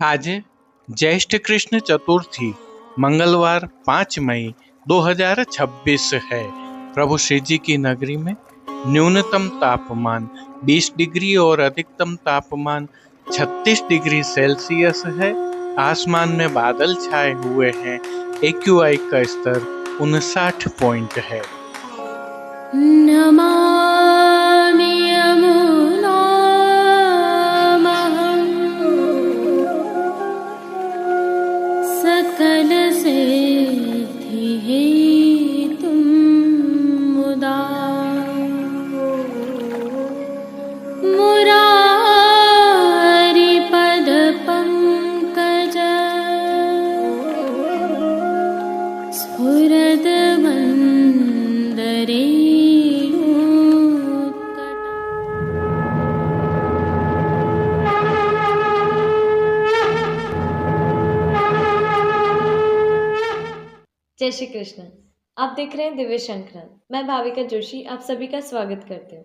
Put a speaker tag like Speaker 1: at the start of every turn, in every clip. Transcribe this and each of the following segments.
Speaker 1: आज ज्येष्ठ कृष्ण चतुर्थी मंगलवार 5 मई 2026 है। प्रभु श्री जी की नगरी में न्यूनतम तापमान 20 डिग्री और अधिकतम तापमान 36 डिग्री सेल्सियस है। आसमान में बादल छाए हुए हैं। AQI का स्तर 59 पॉइंट है।
Speaker 2: नमामि यमुनामहं सकलसिद्धिहेतुं मुदा मुरारिपदपङ्कज स्फुरद्वन्दरे
Speaker 3: जय श्री कृष्ण। आप देख रहे हैं दिव्य शंखनाद। मैं भाविका जोशी आप सभी का स्वागत करती हूँ।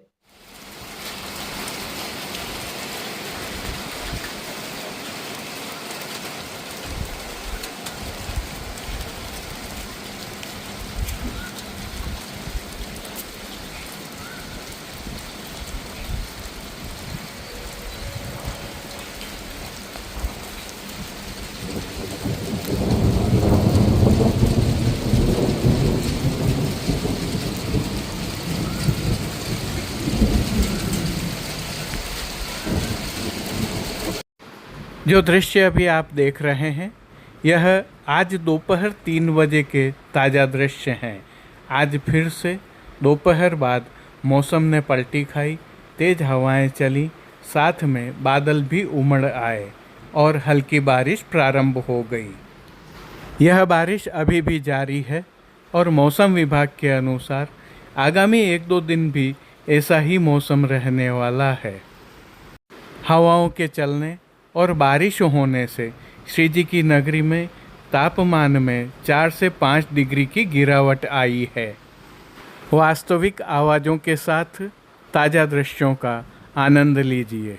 Speaker 1: जो दृश्य अभी आप देख रहे हैं यह आज दोपहर 3 बजे के ताज़ा दृश्य हैं। आज फिर से दोपहर बाद मौसम ने पलटी खाई, तेज़ हवाएं चली, साथ में बादल भी उमड़ आए और हल्की बारिश प्रारंभ हो गई। यह बारिश अभी भी जारी है और मौसम विभाग के अनुसार आगामी 1-2 दिन भी ऐसा ही मौसम रहने वाला है। हवाओं के चलने और बारिश होने से श्री जी की नगरी में तापमान में 4 से 5 डिग्री की गिरावट आई है। वास्तविक आवाज़ों के साथ ताज़ा दृश्यों का आनंद लीजिए।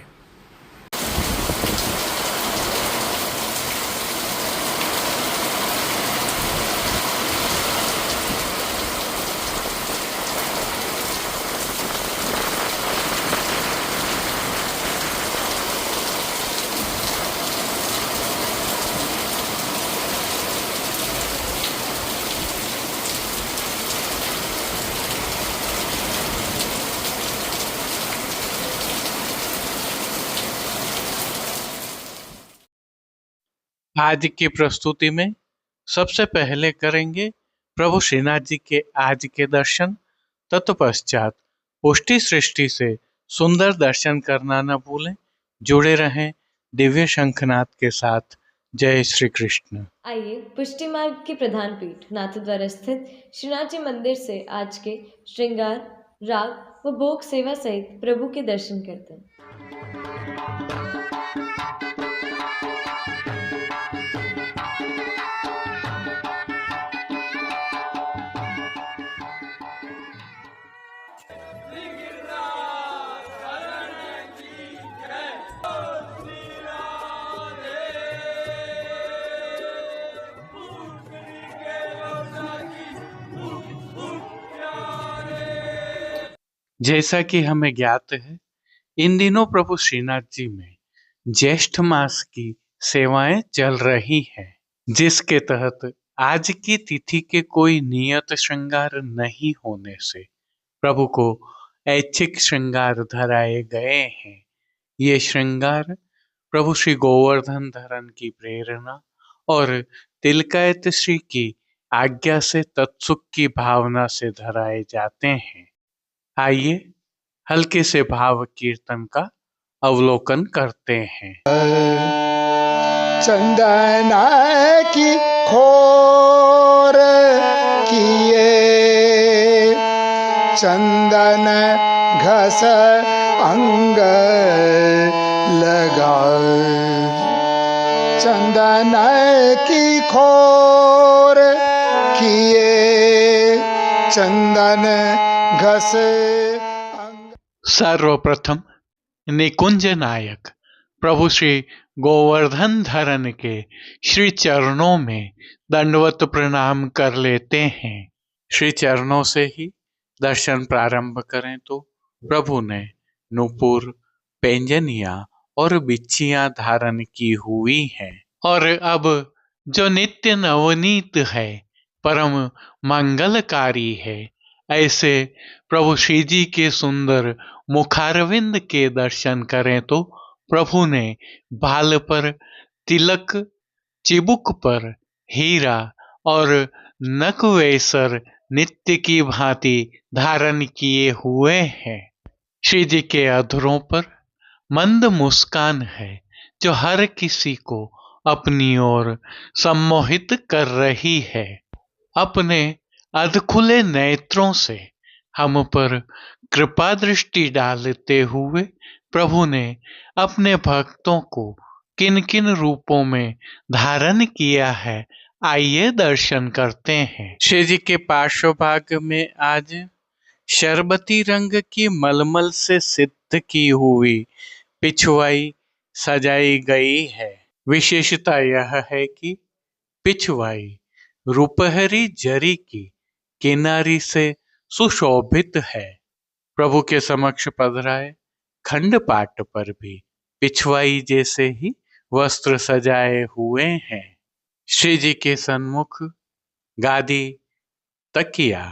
Speaker 1: आज की प्रस्तुति में सबसे पहले करेंगे प्रभु श्रीनाथ जी के आज के दर्शन। तत्पश्चात पुष्टि सृष्टि से सुंदर दर्शन करना न भूलें। जुड़े रहें दिव्य शंखनाद के साथ। जय श्री कृष्ण।
Speaker 3: आइए पुष्टि मार्ग की प्रधान पीठ नाथद्वारा स्थित श्रीनाथ जी मंदिर से आज के श्रृंगार, राग व भोग सेवा सहित प्रभु के दर्शन करते हैं।
Speaker 1: जैसा कि हमें ज्ञात है, इन दिनों प्रभु श्रीनाथ जी में ज्येष्ठ मास की सेवाएं चल रही हैं, जिसके तहत आज की तिथि के कोई नियत श्रृंगार नहीं होने से प्रभु को ऐच्छिक श्रृंगार धराए गए हैं। ये श्रृंगार प्रभु श्री गोवर्धन धरन की प्रेरणा और तिलकायत श्री की आज्ञा से तत्सुख की भावना से धराए जाते हैं। आइए हल्के से भाव कीर्तन का अवलोकन करते हैं।
Speaker 4: चंदन की खोर किए, चंदन घस अंग लगा, चंदन की खोर किए, चंदन घस।
Speaker 1: सर्वप्रथम निकुंज नायक प्रभु श्री गोवर्धन धरन के श्री चरणों में दंडवत प्रणाम कर लेते हैं। श्री चरणों से ही दर्शन प्रारंभ करें तो प्रभु ने नूपुर, पैंजनिया और बिच्छियां धारण की हुई हैं और अब जो नित्य नवनीत है, परम मंगलकारी है, ऐसे प्रभु श्री जी के सुंदर मुखारविंद के दर्शन करें तो प्रभु ने बाल पर तिलक, चिबुक पर हीरा और नकवेसर नित्य की भांति धारण किए हुए हैं। श्री जी के अधरों पर मंद मुस्कान है जो हर किसी को अपनी ओर सम्मोहित कर रही है। अपने अधखुले नेत्रों से हम पर कृपा दृष्टि डालते हुए प्रभु ने अपने भक्तों को किन किन रूपों में धारण किया है, आइए दर्शन करते हैं। श्री जी के पार्श्व भाग में आज शरबती रंग की मलमल से सिद्ध की हुई पिछवाई सजाई गई है। विशेषता यह है कि पिछवाई रुपहरी जरी की किनारी से सुशोभित है। प्रभु के समक्ष पधराए खंडपाट पर भी पिछवाई जैसे ही वस्त्र सजाए हुए हैं। श्री जी के सन्मुख गादी, तकिया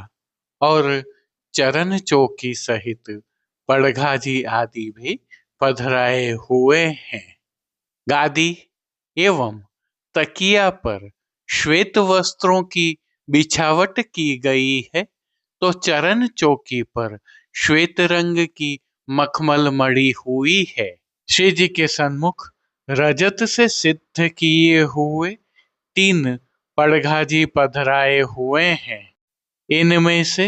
Speaker 1: और चरण चौकी सहित पड़घाजी आदि भी पधराए हुए हैं। गादी एवं तकिया पर श्वेत वस्त्रों की बिछावट की गई है, तो चरण चौकी पर श्वेत रंग की मखमल मड़ी हुई है। श्री जी के सन्मुख रजत से सिद्ध किए हुए 3 पड़घाजी पधराए हुए हैं। इनमें से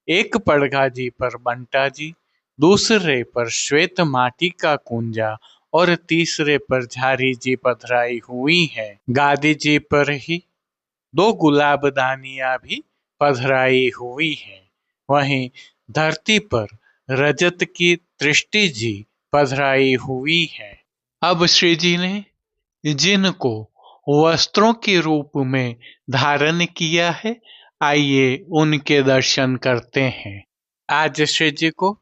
Speaker 1: एक पड़घाजी पर बंटा जी, दूसरे पर श्वेत माटी का कुंजा और तीसरे पर झारी जी पधराई हुई है। गादी जी पर ही 2 गुलाबदानियां भी पधराई हुई है। वहीं धरती पर रजत की दृष्टि जी पधराई हुई है। अब श्री जी ने जिनको वस्त्रों के रूप में धारण किया है, आइए उनके दर्शन करते हैं। आज श्री जी को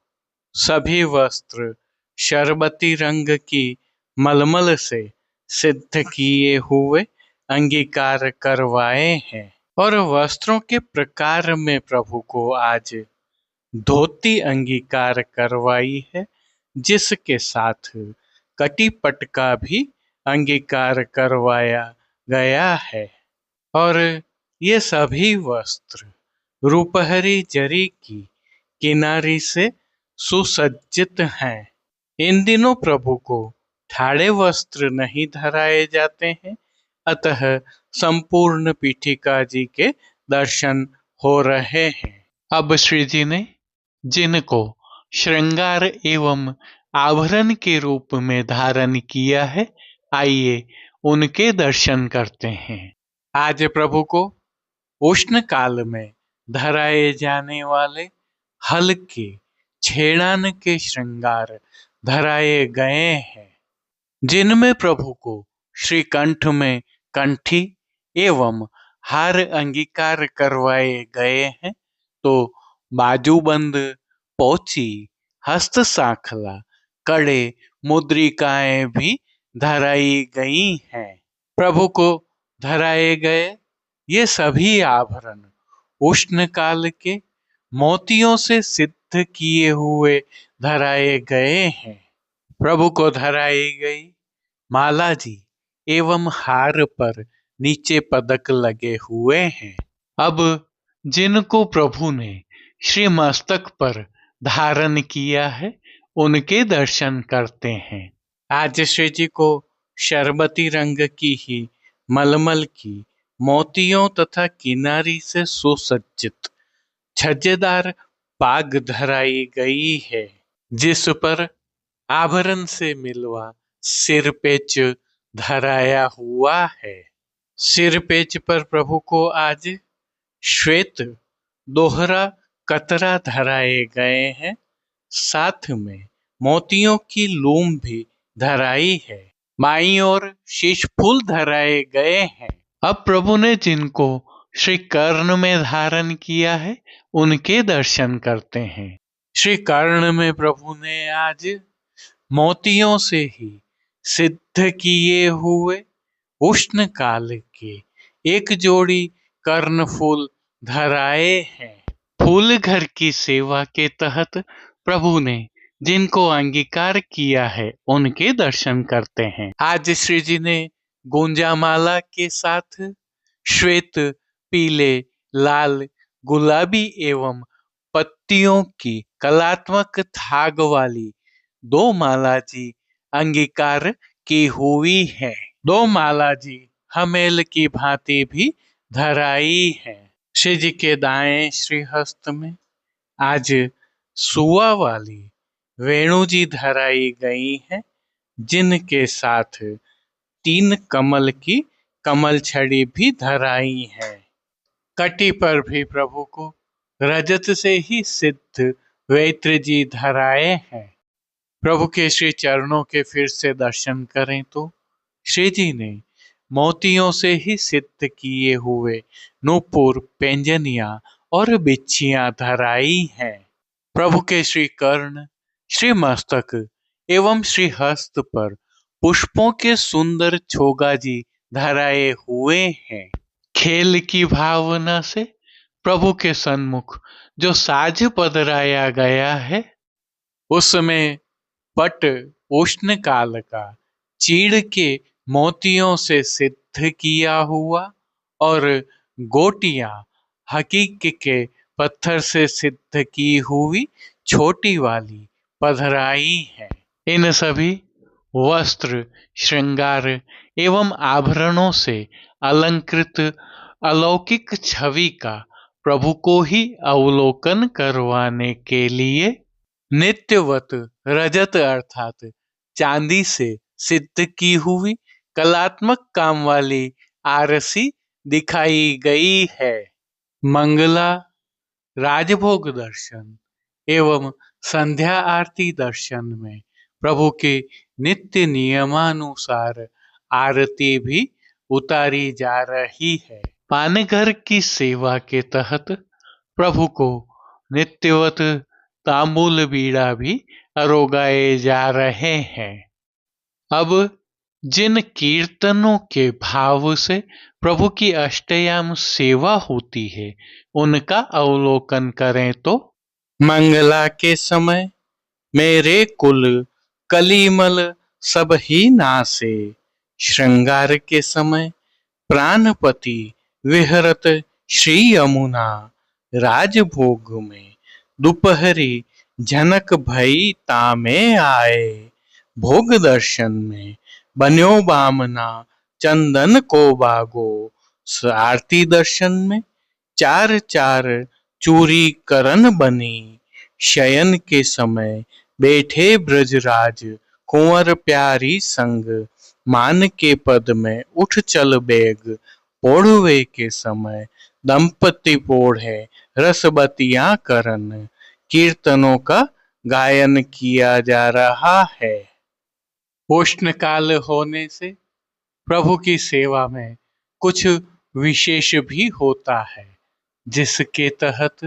Speaker 1: सभी वस्त्र शरबती रंग की मलमल से सिद्ध किए हुए अंगीकार करवाए हैं और वस्त्रों के प्रकार में प्रभु को आज धोती अंगीकार करवाई है, जिसके साथ कटिपट का भी अंगीकार करवाया गया है और ये सभी वस्त्र रूपहरी जरी की किनारी से सुसज्जित हैं। इन दिनों प्रभु को ठाड़े वस्त्र नहीं धराए जाते हैं, अतः संपूर्ण पीठिका जी के दर्शन हो रहे हैं। अब श्री जी ने जिनको श्रृंगार एवं आभरण के रूप में धारण किया है, आइए उनके दर्शन करते हैं। आज प्रभु को उष्ण काल में धराए जाने वाले हल्के छेड़ान के श्रृंगार धराए गए हैं, जिनमें प्रभु को श्री कंठ में कंठी एवं हार अंगीकार करवाए गए हैं, तो बाजूबंद, पोची, हस्त सांखला, कड़े, मुद्रिकाएं भी धराई गई हैं। प्रभु को धराए गए ये सभी आभरण उष्ण काल के मोतियों से सिद्ध किए हुए धराए गए हैं। प्रभु को धराई गई माला जी एवं हार पर नीचे पदक लगे हुए हैं। अब जिनको प्रभु ने श्री मस्तक पर धारण किया है, उनके दर्शन करते हैं। आज श्री जी को शरबती रंग की ही मलमल की मोतियों तथा किनारी से सुसज्जित छज्जेदार पाग धराई गई है, जिस पर आभरण से मिलवा सिरपेच धराया हुआ है। सिरपेच पर प्रभु को आज श्वेत दोहरा कतरा धराए गए हैं, साथ में मोतियों की लूम भी धराई है। बाईं ओर शीश फूल धराए गए हैं। अब प्रभु ने जिनको श्री कर्ण में धारण किया है उनके दर्शन करते हैं। श्री कर्ण में प्रभु ने आज मोतियों से ही सिद्ध किए हुए उष्ण काल के एक जोड़ी कर्ण फूल धराए हैं। फूल घर की सेवा के तहत प्रभु ने जिनको अंगीकार किया है उनके दर्शन करते हैं। आज श्री जी ने गुंजामाला के साथ श्वेत, पीले, लाल, गुलाबी एवं पत्तियों की कलात्मक थाग वाली दो माला जी अंगीकार की हुई है। दो माला जी हमेल की भांति भी धराई है। श्री जी के दाएं श्रीहस्त में आज सुआ वाली वेणु जी धराई गई है, जिनके साथ 3 कमल की कमल छड़ी भी धराई है। कटी पर भी प्रभु को रजत से ही सिद्ध वेत्र जी धराए हैं। प्रभु के श्री चरणों के फिर से दर्शन करें तो श्री जी ने मोतियों से ही सिद्ध किए हुए नूपुर, पैंजनिया और बिच्छियां धराई हैं। प्रभु के श्री कर्ण, श्री मस्तक एवं श्री हस्त पर पुष्पों के सुंदर छोगा जी धराए हुए हैं। खेल की भावना से प्रभु के सन्मुख जो साज पधराया गया है उसमें पट उष्ण काल का चीड़ के मोतियों से सिद्ध किया हुआ और गोटियां हकीक के पत्थर से सिद्ध की हुई छोटी वाली पधराई है। इन सभी वस्त्र, श्रृंगार एवं आभरणों से अलंकृत अलौकिक छवि का प्रभु को ही अवलोकन करवाने के लिए नित्यवत रजत अर्थात चांदी से सिद्ध की हुई कलात्मक काम वाली आरसी दिखाई गई है। मंगला, राजभोग दर्शन एवं संध्या आरती दर्शन में प्रभु के नित्य नियमानुसार आरती भी उतारी जा रही है। पानघर की सेवा के तहत प्रभु को नित्यवत तांबूल बीड़ा भी अरोगाए जा रहे हैं। अब जिन कीर्तनों के भाव से प्रभु की अष्टयाम सेवा होती है उनका अवलोकन करें तो मंगला के समय मेरे कुल कलीमल सब ही नासे, श्रृंगार के समय प्राणपति विहरत श्री यमुना, राजभोग में दोपहरी झनक भई तामे आए, भोग दर्शन में बन्यो बामना चंदन को बागो, आरती दर्शन में 4 चूरी करन बनी, शयन के समय बैठे ब्रजराज कुंवर प्यारी संग, मान के पद में उठ चल बेग, पोढ़वे के समय दंपति पोढ़े रसबतियां करन, कीर्तनों का गायन किया जा रहा है। उष्ण काल होने से प्रभु की सेवा में कुछ विशेष भी होता है, जिसके तहत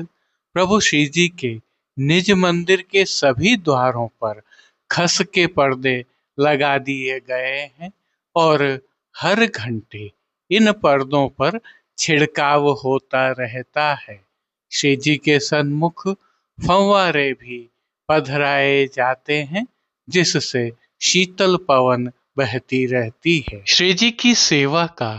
Speaker 1: प्रभु श्री जी के निज मंदिर के सभी द्वारों पर खस के पर्दे लगा दिए गए हैं और हर घंटे इन पर्दों पर छिड़काव होता रहता है। श्री जी के सन्मुख फव्वारे भी पधराए जाते हैं, जिससे शीतल पवन बहती रहती है। श्री जी की सेवा का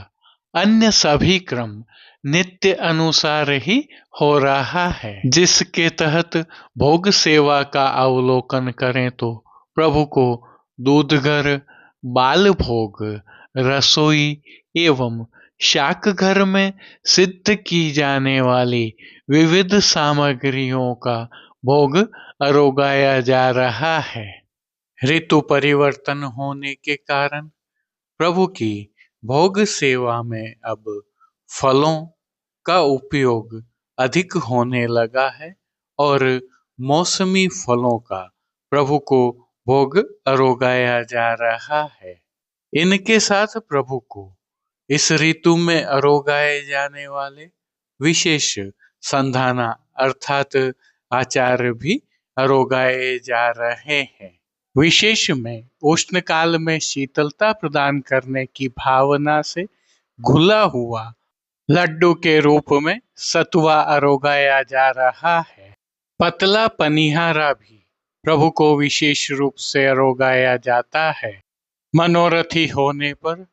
Speaker 1: अन्य सभी क्रम नित्य अनुसार ही हो रहा है, जिसके तहत भोग सेवा का अवलोकन करें तो प्रभु को दूधघर, बाल भोग, रसोई एवं शाक घर में सिद्ध की जाने वाली विविध सामग्रियों का भोग अरोगाया जा रहा है। ऋतु परिवर्तन होने के कारण प्रभु की भोग सेवा में अब फलों का उपयोग अधिक होने लगा है और मौसमी फलों का प्रभु को भोग अरोगाया जा रहा है। इनके साथ प्रभु को इस ऋतु में अरोगाए जाने वाले विशेष संधाना अर्थात आचार भी अरोगाए जा रहे हैं। विशेष में उष्ण काल में शीतलता प्रदान करने की भावना से घुला हुआ लड्डू के रूप में सतुआ अरोगाया जा रहा है। पतला पनिहारा भी प्रभु को विशेष रूप से अरोगाया जाता है। मनोरथी होने पर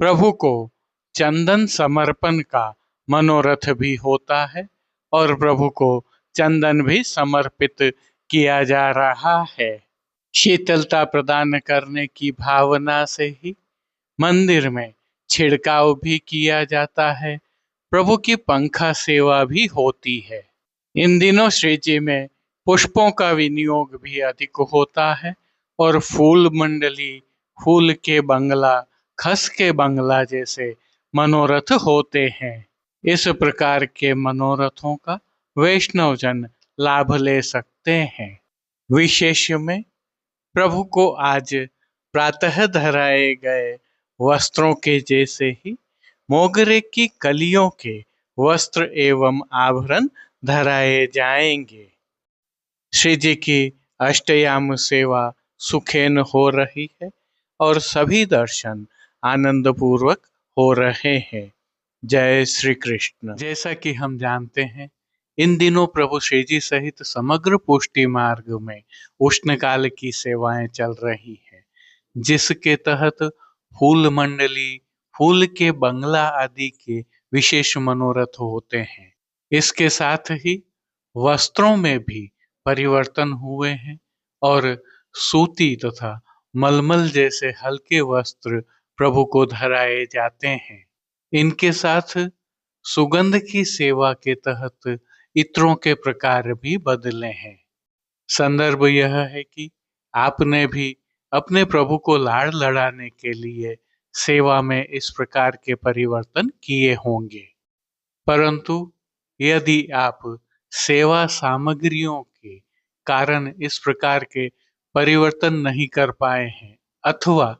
Speaker 1: प्रभु को चंदन समर्पण का मनोरथ भी होता है और प्रभु को चंदन भी समर्पित किया जा रहा है। शीतलता प्रदान करने की भावना से ही मंदिर में छिड़काव भी किया जाता है। प्रभु की पंखा सेवा भी होती है। इन दिनों श्री जी में पुष्पों का विनियोग भी अधिक होता है और फूल मंडली, फूल के बंगला, खस के बंगला जैसे मनोरथ होते हैं। इस प्रकार के मनोरथों का वैष्णवजन लाभ ले सकते हैं। विशेष में प्रभु को आज प्रातः धराए गए वस्त्रों के जैसे ही मोगरे की कलियों के वस्त्र एवं आभरण धराए जाएंगे। श्री जी की अष्टयाम सेवा सुखेन हो रही है और सभी दर्शन आनंद पूर्वक हो रहे हैं। जय श्री कृष्ण। जैसा कि हम जानते हैं, इन दिनों प्रभु श्री जी सहित समग्र पुष्टि मार्ग में उष्णकाल की सेवाएं चल रही हैं, जिसके तहत फूल मंडली, फूल के बंगला आदि के विशेष मनोरथ होते हैं। इसके साथ ही वस्त्रों में भी परिवर्तन हुए हैं और सूती तथा मलमल जैसे हल्के वस्त्र प्रभु को धराए जाते हैं। इनके साथ सुगंध की सेवा के तहत इत्रों के प्रकार भी बदले हैं। संदर्भ यह है कि आपने भी अपने प्रभु को लाड़ लड़ाने के लिए सेवा में इस प्रकार के परिवर्तन किए होंगे, परंतु यदि आप सेवा सामग्रियों के कारण इस प्रकार के परिवर्तन नहीं कर पाए हैं अथवा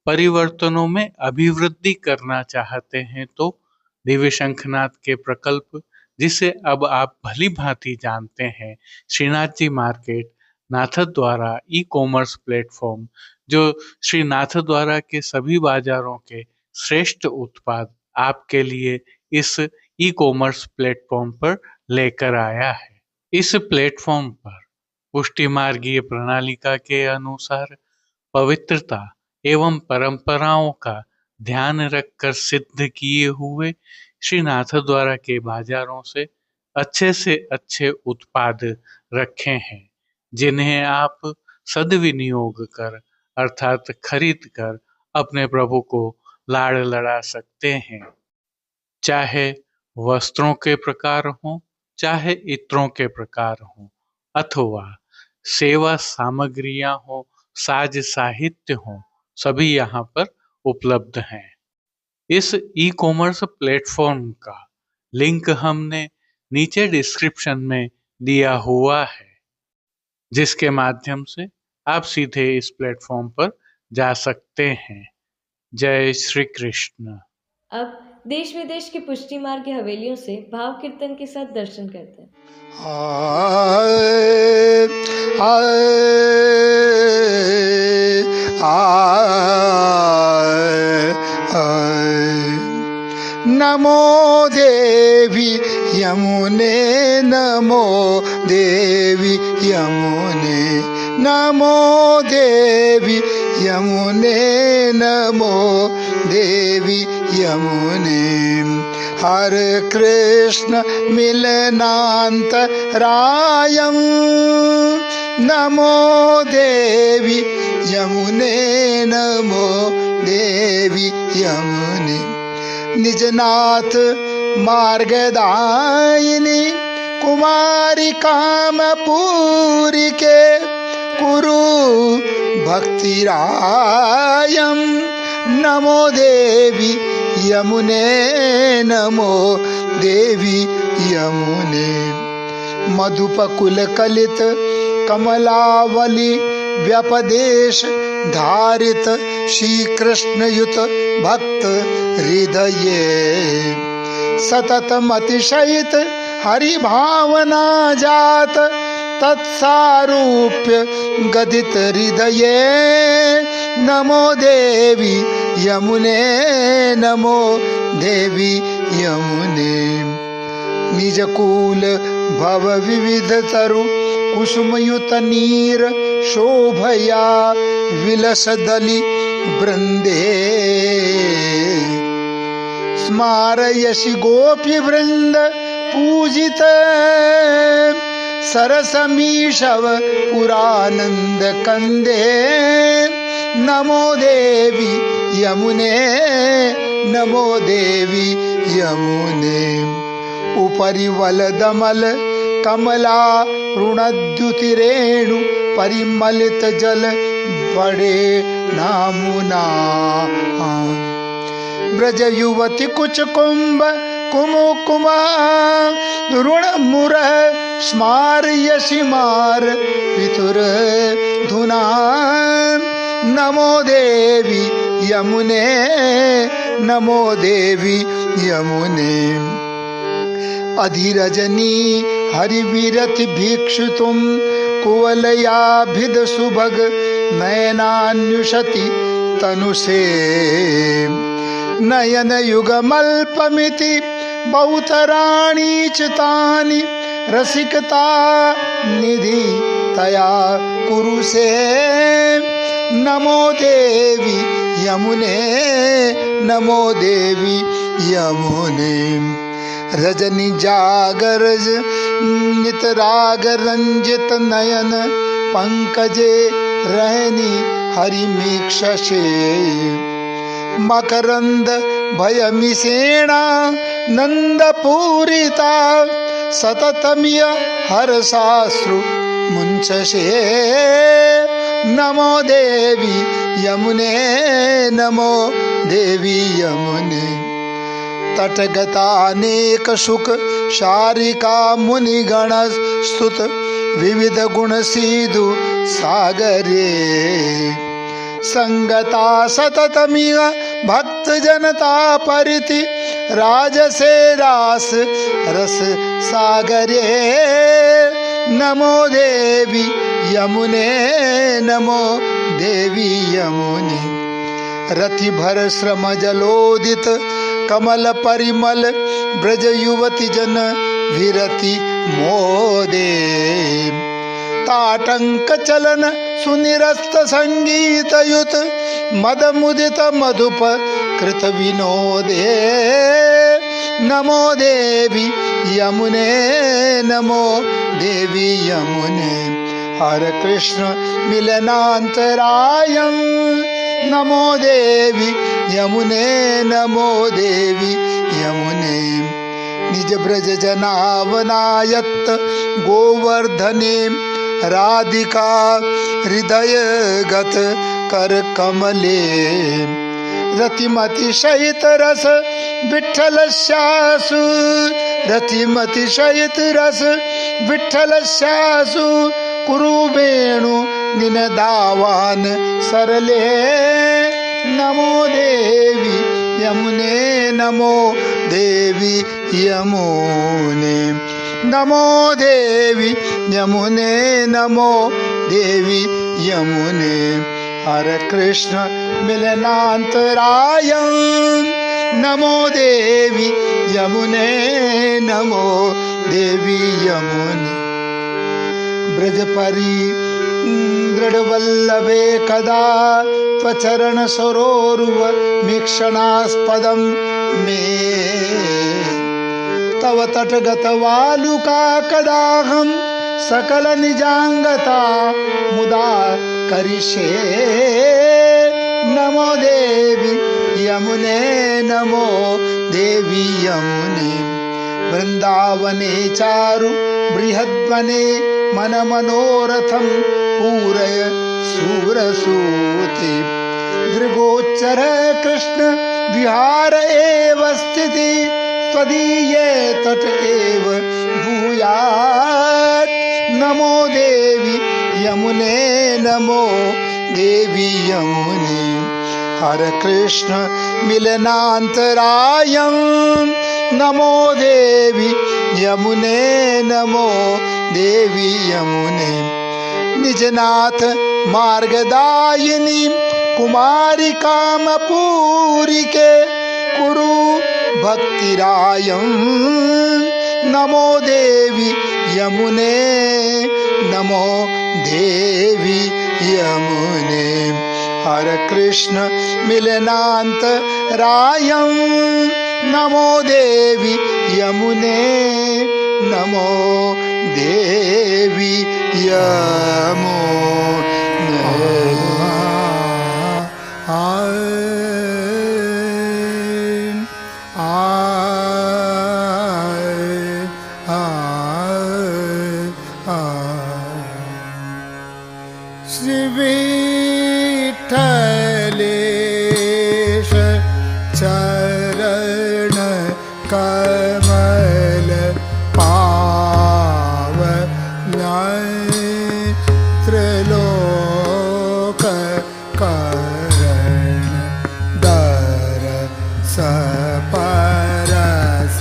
Speaker 1: परिवर्तनों में अभिवृद्धि करना चाहते हैं, तो दिव्य शंखनाद के प्रकल्प, जिसे अब आप भली भांति जानते हैं, Shrinath ji market Nathdwara e commerce platform, जो श्री नाथद्वारा के सभी बाजारों के श्रेष्ठ उत्पाद आपके लिए इस ई कॉमर्स प्लेटफॉर्म पर लेकर आया है। इस प्लेटफॉर्म पर पुष्टि मार्गीय प्रणालिका के अनुसार पवित्रता एवं परंपराओं का ध्यान रखकर सिद्ध किए हुए श्री नाथद्वारा के बाजारों से अच्छे उत्पाद रखे हैं, जिन्हें आप सदविनियोग कर अर्थात खरीद कर अपने प्रभु को लाड़ लड़ा सकते हैं। चाहे वस्त्रों के प्रकार हों, चाहे इत्रों के प्रकार हों, अथवा सेवा सामग्रियां हो, साज साहित्य हो, सभी यहाँ पर उपलब्ध हैं। इस ई कॉमर्स प्लेटफॉर्म का लिंक हमने नीचे डिस्क्रिप्शन में दिया हुआ है, जिसके माध्यम से आप सीधे इस प्लेटफॉर्म पर जा सकते हैं। जय श्री कृष्ण।
Speaker 3: अब देश विदेश की पुष्टि मार्ग की हवेलियों से भाव कीर्तन के साथ दर्शन करते हैं।
Speaker 4: नमो देवी यमुने, नमो देवी यमुने, नमो देवी यमुने, नमो देवी यमुने। हर कृष्ण मिलनान्तरायं, नमो देवी यमुने, नमो देवी यमुने। निजनाथ मार्गदायिनी कुमारी कामपूरी के कुरु भक्तिरायं, नमो देवी यमुने, नमो देवी यमुने। मधुपकुल कलित कमलावली व्यपदेश धारित श्री कृष्ण युत भक्त हृदये सततम अतिशयित हरि भावना जात तत्सारूप्य गदित हृदये नमो देवी यमुने नमो देवी यमुने निज कूल भव विविध तरु कुसुमयुत नीर शोभया विलस दलि वृंदे स्मारयसि गोपी वृंद पूजित सरसमीशव पुरानंद कंदे नमो देवी यमुने नमो देवी यमुने उपरि वलदमल कमला ऋणद्युतिरेणु परिमलित जल बड़े नामुना ब्रज युवती कुच कुंभ कुमुकुमा ऋण मुर स्मार यशिमार पितुर धुना नमो देवी यमुने नमो देवी यमुने अधिरजनी हरिवीरति भिक्षुतुम कुवलयाभिद सुभग नयनान्युषति तनुषे नयन युगमल्पमिति बहुतराणि चितानि रसिकता निधि तया कुरुसे नमो देवी यमुने नमो देवी यमुने रजनी जागरज नित राग रंजित नयन पंकजे रहनी हरिमीक्षसे मकरंद भयमिसेणा नंद पूरिता सततमिय हरसाश्रु मुंचसे नमो देवी यमुने नमो देवी यमुने तटगतानेक सुख शारिका मुनिगण स्तुत विविध गुण सिधु सागरे संगता सततमिय भक्त जनता परिति राजसे रास रस सागरे नमो देवी यमुने नमो देवी यमुने रति भर श्रम जलोदित कमल परिमल ब्रज युवती जन विरति मोदे ताटंक चलन सुनिरस्त संगीत युत मद मुदित मधुप कृत विनोदे नमो देवी यमुने नमो देवी यमुने हरे कृष्ण मिलनांतरायं नमो देवी यमुने नमो देवी यमुने निज ब्रज जनावनायत गोवर्धने राधिका हृदय गत कर कमले रतिमति सहित रस विठ्ठल श्यासु रतिमति सहित रस विठ्ठल श्यासु कुरु वेणु निनदावान सरले नमो देवी यमुने नमो देवी यमुने नमो देवी यमुने नमो देवी यमुने हरे कृष्ण मिलनांतरायं नमो देवी यमुने नमो देवी यमुने ब्रजपरी दृढ़वल्लभे कदा त्वचरण सरोरुव मीक्षणास्पदं मे तव तटगत वालुका कदाहं सकल निजांगता मुदा करिष्ये नमो देवी यमुने नमो देवी यमुने वृंदावने चारु बृहद्वने मन मनोरथं पूरय सूरसूति दृगोच्चर कृष्ण विहार एव स्थिति त्वदीये तट एव भूयात् नमो देवी यमुने नमो देवी यमुने हरे कृष्ण मिलनान्तरायं नमो देवी यमुने नमो देवी यमुने निजनाथ मार्गदायिनी कुमारी कामपूरिके कुरु भक्तिरायं नमो देवी यमुने नमो देवी यमुने हरे कृष्ण मिलनान्तरायं नमो देवी यमुने नमो देवी यमुने
Speaker 5: श्री विठ्ठलेश चरण कमल पावन त्रिलोक करण दरस परस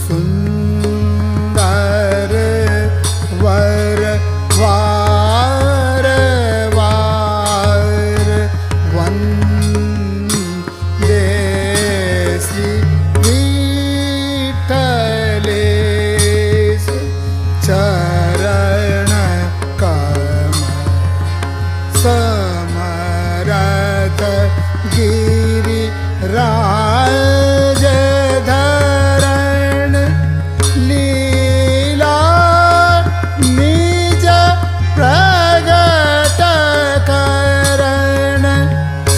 Speaker 5: सुंदर वर वार वार वंदे श्री विठ्ठलेश चरण कमल समरथ गिरिराज धरण लीला निज प्रगट करण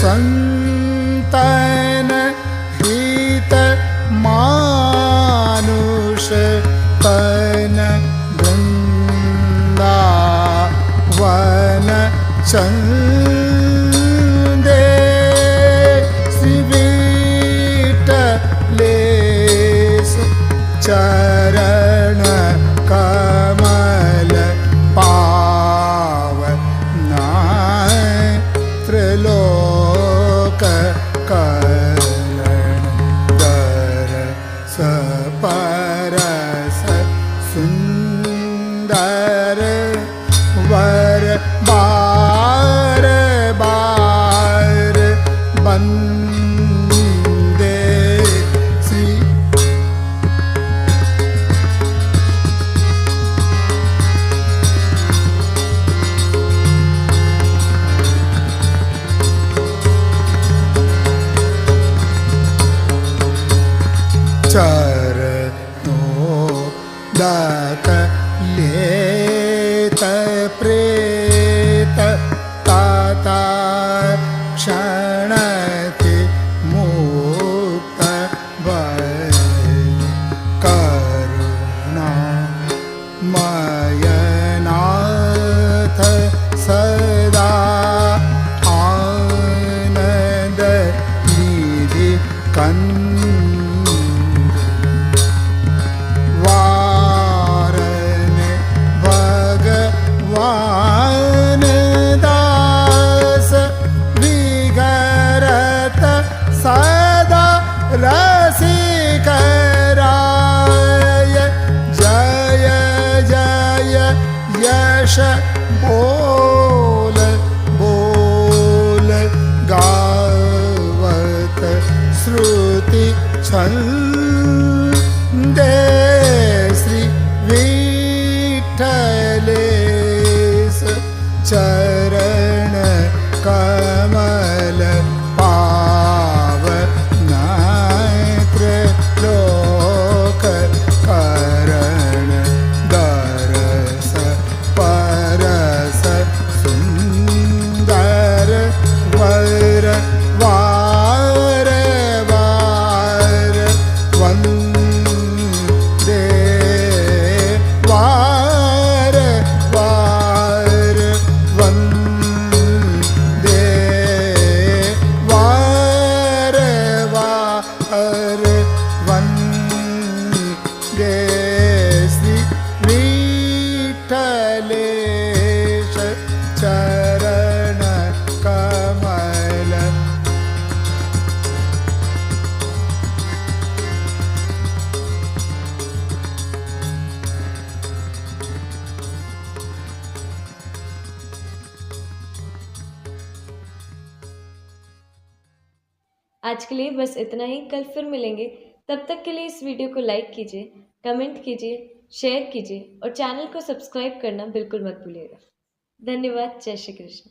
Speaker 5: संतन हित मानुष तन वृंदावन चंदे श्री विठ्ठलेश चरण कमल पावन त्रिलोक करण दरस परस सुंदर वर बार बार वंदे श्री चरणोदक लेत प्रेत ताता क्षणति मुक्त भय करुणा मयनाथ सदा आनंद निधि वारन भगवान दास विगरत सदा रसिकराय जय जय यश बोल बोल गावत श्रुति छंदे श्री विठ्ठलेश चरण कमल पावन त्रिलोक करण दरस परस सुंदर वर वार वार वंदे वार वार वंदे वार वार वंदे श्री विठ्ठलेश चरण
Speaker 3: आज के लिए बस इतना ही। कल फिर मिलेंगे। तब तक के लिए इस वीडियो को लाइक कीजिए, कमेंट कीजिए, शेयर कीजिए और चैनल को सब्सक्राइब करना बिल्कुल मत भूलिएगा। धन्यवाद। जय श्री कृष्ण।